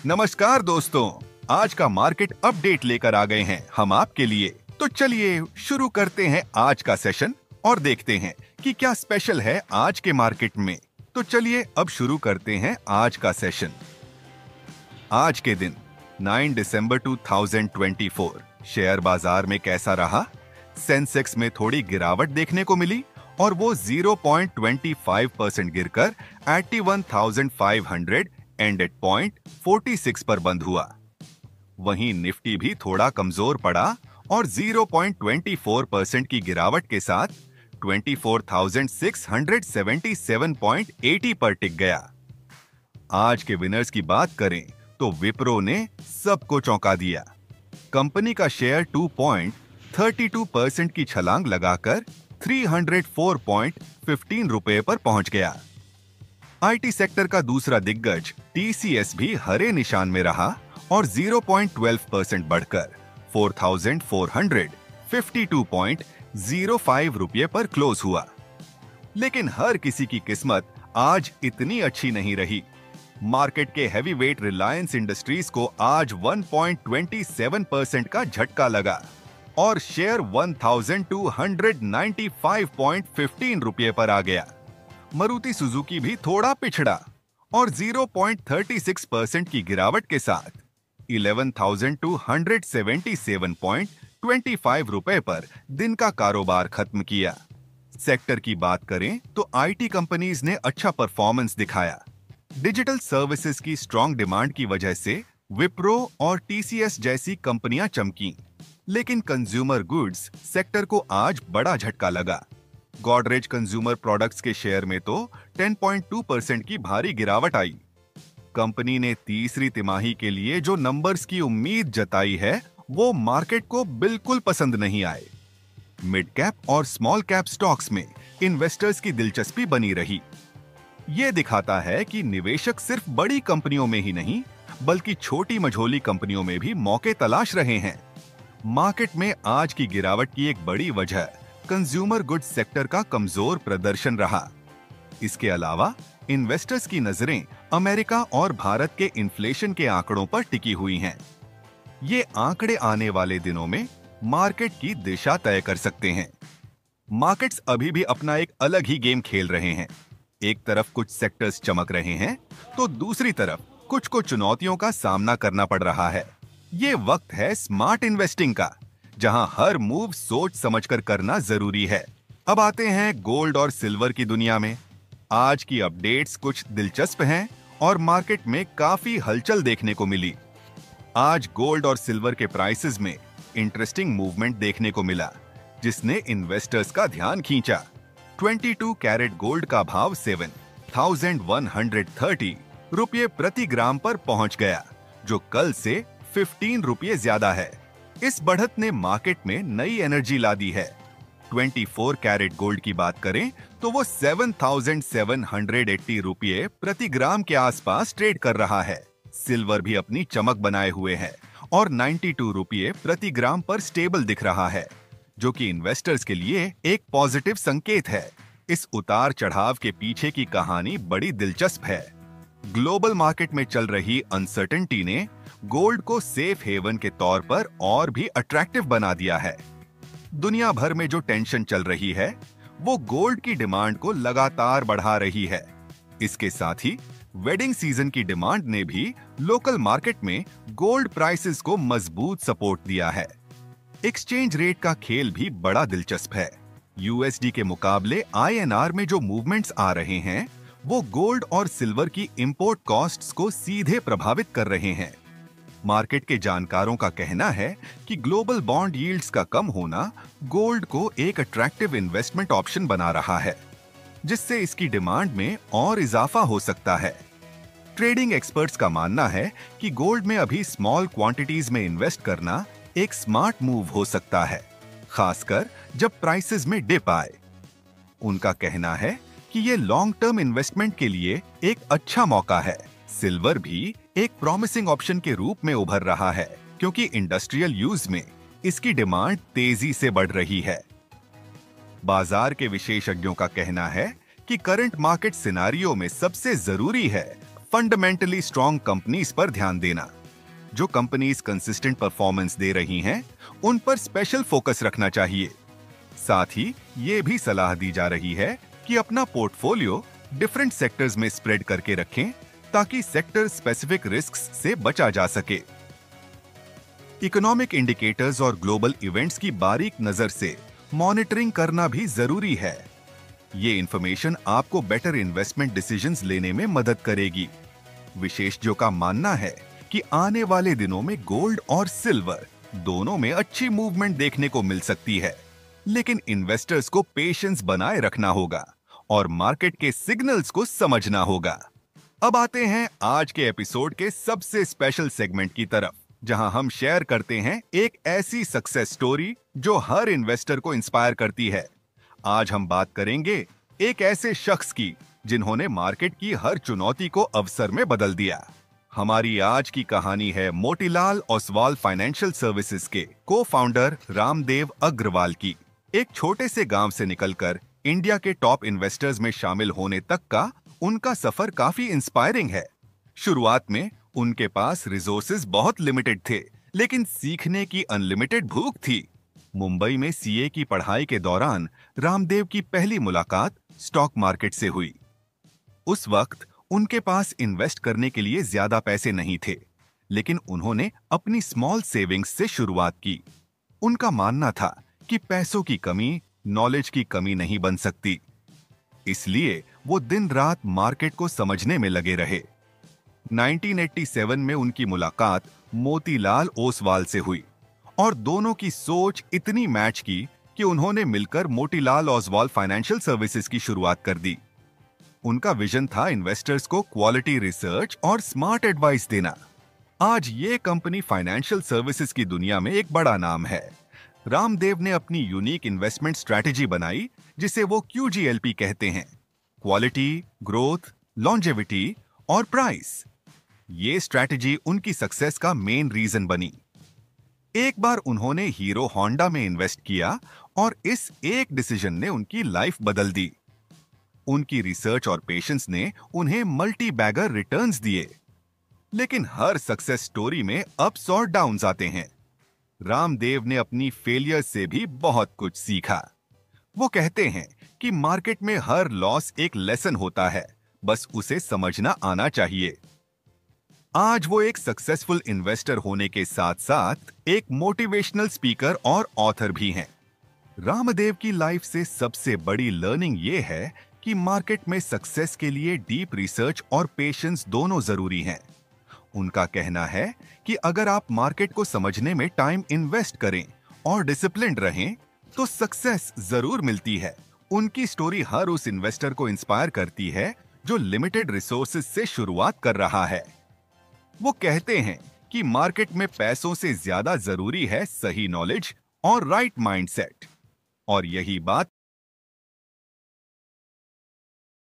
नमस्कार दोस्तों, आज का मार्केट अपडेट लेकर आ गए हैं हम आपके लिए। तो चलिए शुरू करते हैं आज का सेशन और देखते हैं कि क्या स्पेशल है आज के मार्केट में। तो चलिए अब शुरू करते हैं आज का सेशन। आज के दिन 9 दिसंबर 2024 शेयर बाजार में कैसा रहा? सेंसेक्स में थोड़ी गिरावट देखने को मिली और वो 0.25% गिरकर 81,500 एंडेड पॉइंट 46 पर बंद हुआ। वहीं निफ्टी भी थोड़ा कमजोर पड़ा और 0.24% की गिरावट के साथ 24,677.80 पर टिक गया। आज के विनर्स की बात करें तो विप्रो ने सबको चौंका दिया। कंपनी का शेयर 2.32% की छलांग लगाकर 304.15 रुपए पर पहुंच गया। आईटी सेक्टर का दूसरा दिग्गज टीसीएस भी हरे निशान में रहा और 0.12% बढ़कर 4,452.05 रुपये पर क्लोज हुआ। लेकिन हर किसी की किस्मत आज इतनी अच्छी नहीं रही। मार्केट के हैवीवेट रिलायंस इंडस्ट्रीज को आज 1.27% का झटका लगा और शेयर 1,295.15 रुपये पर आ गया। मारुति सुजुकी भी थोड़ा पिछड़ा और 0.36% की गिरावट के साथ 11,277.25 रुपए पर दिन का कारोबार खत्म किया। सेक्टर की बात करें तो आईटी कंपनीज ने अच्छा परफॉर्मेंस दिखाया। डिजिटल सर्विसेज की स्ट्रॉन्ग डिमांड की वजह से विप्रो और टीसीएस जैसी कंपनियां चमकी, लेकिन कंज्यूमर गुड्स सेक्टर को आज बड़ा झटका लगा। गॉडरेज कंज्यूमर प्रोडक्ट्स के शेयर में तो 10.2% की भारी गिरावट आई। कंपनी ने तीसरी तिमाही के लिए जो नंबर्स की उम्मीद जताई है वो मार्केट को बिल्कुल पसंद नहीं आए। मिड कैप और स्मॉल कैप स्टॉक्स में इन्वेस्टर्स की दिलचस्पी बनी रही। ये दिखाता है कि निवेशक सिर्फ बड़ी कंपनियों में ही नहीं बल्कि छोटी मझोली कंपनियों में भी मौके तलाश रहे हैं। मार्केट में आज की गिरावट की एक बड़ी वजह कंज्यूमर गुड्स सेक्टर का कमजोर प्रदर्शन रहा। इसके अलावा इन्वेस्टर्स की नजरें अमेरिका और भारत के इन्फ्लेशन के आंकड़ों पर टिकी हुई हैं। ये आंकड़े आने वाले दिनों में मार्केट की दिशा तय कर सकते हैं। मार्केट्स अभी भी अपना एक अलग ही गेम खेल रहे हैं। एक तरफ कुछ सेक्टर्स चमक रहे हैं तो दूसरी तरफ कुछ को चुनौतियों का सामना करना पड़ रहा है। ये वक्त है स्मार्ट इन्वेस्टिंग का, जहां हर मूव सोच समझकर करना जरूरी है। अब आते हैं गोल्ड और सिल्वर की दुनिया में। आज की अपडेट्स कुछ दिलचस्प हैं और मार्केट में काफी हलचल देखने को मिली। आज गोल्ड और सिल्वर के प्राइसेस में इंटरेस्टिंग मूवमेंट देखने को मिला, जिसने इन्वेस्टर्स का ध्यान खींचा। 22 कैरेट गोल्ड का भाव 7,130 रुपये प्रति ग्राम पर पहुंच गया, जो कल से 15 रुपये ज्यादा है। इस बढ़त ने मार्केट में नई एनर्जी ला दी है। 24 कैरेट गोल्ड की बात करें तो वो 7,780 रुपये प्रति ग्राम के आसपास ट्रेड कर रहा है। सिल्वर भी अपनी चमक बनाए हुए है और 92 रुपये प्रति ग्राम पर स्टेबल दिख रहा है, जो कि इन्वेस्टर्स के लिए एक पॉजिटिव संकेत है। इस उतार चढ़ाव के पीछे की कहानी बड़ी दिलचस्प है। ग्लोबल मार्केट में चल रही अनसर्टेनिटी ने गोल्ड को सेफ हेवन के तौर पर और भी अट्रैक्टिव बना दिया है। दुनिया भर में जो टेंशन चल रही है वो गोल्ड की डिमांड को लगातार बढ़ा रही है। इसके साथ ही वेडिंग सीजन की डिमांड ने भी लोकल मार्केट में गोल्ड प्राइसेस को मजबूत सपोर्ट दिया है। एक्सचेंज रेट का खेल भी बड़ा दिलचस्प है। यूएसडी के मुकाबले आईएनआर में जो मूवमेंट्स आ रहे हैं वो गोल्ड और सिल्वर की इंपोर्ट कॉस्ट्स को सीधे प्रभावित कर रहे हैं। मार्केट के जानकारों का कहना है कि ग्लोबल बॉन्ड यील्ड्स का कम होना गोल्ड को एक अट्रैक्टिव इन्वेस्टमेंट ऑप्शन बना रहा है, जिससे इसकी डिमांड में और इजाफा हो सकता है। ट्रेडिंग एक्सपर्ट्स का मानना है कि गोल्ड में अभी स्मॉल क्वांटिटीज में इन्वेस्ट करना एक स्मार्ट मूव हो सकता है, खासकर जब प्राइसेस में डिप आए। उनका कहना है कि ये लॉन्ग टर्म इन्वेस्टमेंट के लिए एक अच्छा मौका है। सिल्वर भी एक प्रॉमिसिंग ऑप्शन के रूप में उभर रहा है, क्योंकि इंडस्ट्रियल यूज में इसकी डिमांड तेजी से बढ़ रही है। बाजार के विशेषज्ञों का कहना है कि करंट मार्केट सिनारियो में सबसे जरूरी है फंडामेंटली स्ट्रॉन्ग कंपनीज पर ध्यान देना। जो कंपनीज कंसिस्टेंट परफॉर्मेंस दे रही हैं, उन पर स्पेशल फोकस रखना चाहिए। साथ ही ये भी सलाह दी जा रही है कि अपना पोर्टफोलियो डिफरेंट सेक्टर्स में स्प्रेड करके रखें ताकि सेक्टर स्पेसिफिक रिस्क्स से बचा जा सके। इकोनॉमिक इंडिकेटर्स और ग्लोबल इवेंट्स की बारीक नजर से मॉनिटरिंग करना भी जरूरी है। ये इंफॉर्मेशन आपको बेटर इन्वेस्टमेंट डिसीजंस लेने में मदद करेगी। विशेषज्ञों का मानना है कि आने वाले दिनों में गोल्ड और सिल्वर दोनों में अच्छी मूवमेंट देखने को मिल सकती है, लेकिन इन्वेस्टर्स को पेशेंस बनाए रखना होगा और मार्केट के सिग्नल्स को समझना होगा। अब आते हैं आज के एपिसोड के सबसे स्पेशल सेगमेंट की तरफ, जहां हम शेयर करते हैं एक ऐसी सक्सेस स्टोरी जो हर इन्वेस्टर को इंस्पायर करती है। आज हम बात करेंगे एक ऐसे शख्स की जिन्होंने मार्केट की हर चुनौती को अवसर में बदल दिया। हमारी आज की कहानी है मोतीलाल ओसवाल फाइनेंशियल सर्विसेज के को-फाउंडर रामदेव अग्रवाल की। एक छोटे से गांव से निकलकर इंडिया के टॉप इन्वेस्टर्स में शामिल होने तक का उनका सफर काफी इंस्पायरिंग है। शुरुआत में उनके पास रिसोर्सेज बहुत लिमिटेड थे, लेकिन सीखने की अनलिमिटेड भूख थी। मुंबई में सीए की पढ़ाई के दौरान रामदेव की पहली मुलाकात स्टॉक मार्केट से हुई। उस वक्त उनके पास इन्वेस्ट करने के लिए ज्यादा पैसे नहीं थे, लेकिन उन्होंने अपनी स्मॉल सेविंग्स से शुरुआत की। उनका मानना था कि पैसों की कमी नॉलेज की कमी नहीं बन सकती, इसलिए वो दिन रात मार्केट को समझने में लगे रहे। 1987 में उनकी मुलाकात मोतीलाल ओसवाल से हुई और दोनों की सोच इतनी मैच की कि उन्होंने मिलकर मोतीलाल ओसवाल फाइनेंशियल सर्विसेज की शुरुआत कर दी। उनका विजन था इन्वेस्टर्स को क्वालिटी रिसर्च और स्मार्ट एडवाइस देना। आज ये कंपनी फाइनेंशियल सर्विसेज की दुनिया में एक बड़ा नाम है। रामदेव ने अपनी यूनिक इन्वेस्टमेंट स्ट्रैटेजी बनाई, जिसे वो QGLP कहते हैं, क्वालिटी, ग्रोथ, लॉन्जेविटी और प्राइस। ये स्ट्रैटेजी उनकी सक्सेस का मेन रीजन बनी। एक बार उन्होंने हीरो होंडा में इन्वेस्ट किया और इस एक डिसीजन ने उनकी लाइफ बदल दी। उनकी रिसर्च और पेशेंस ने उन्हें मल्टी बैगर रिटर्न्स दिए। लेकिन हर सक्सेस स्टोरी में अप्स और डाउन्स आते हैं। रामदेव ने अपनी फेलियर से भी बहुत कुछ सीखा। वो कहते हैं कि मार्केट में हर लॉस एक लेसन होता है, बस उसे समझना आना चाहिए। आज वो एक सक्सेसफुल इन्वेस्टर होने के साथ साथ एक मोटिवेशनल स्पीकर और ऑथर भी हैं। रामदेव की लाइफ से सबसे बड़ी लर्निंग ये है कि मार्केट में सक्सेस के लिए डीप रिसर्च और पेशेंस दोनों जरूरी हैं। उनका कहना है कि अगर आप मार्केट को समझने में टाइम इन्वेस्ट करें और डिसिप्लिन्ड रहें, तो सक्सेस जरूर मिलती है। उनकी स्टोरी हर उस इन्वेस्टर को इंस्पायर करती है जो लिमिटेड रिसोर्सेज से शुरुआत कर रहा है। वो कहते हैं कि मार्केट में पैसों से ज्यादा जरूरी है सही नॉलेज और राइट माइंडसेट। और यही बात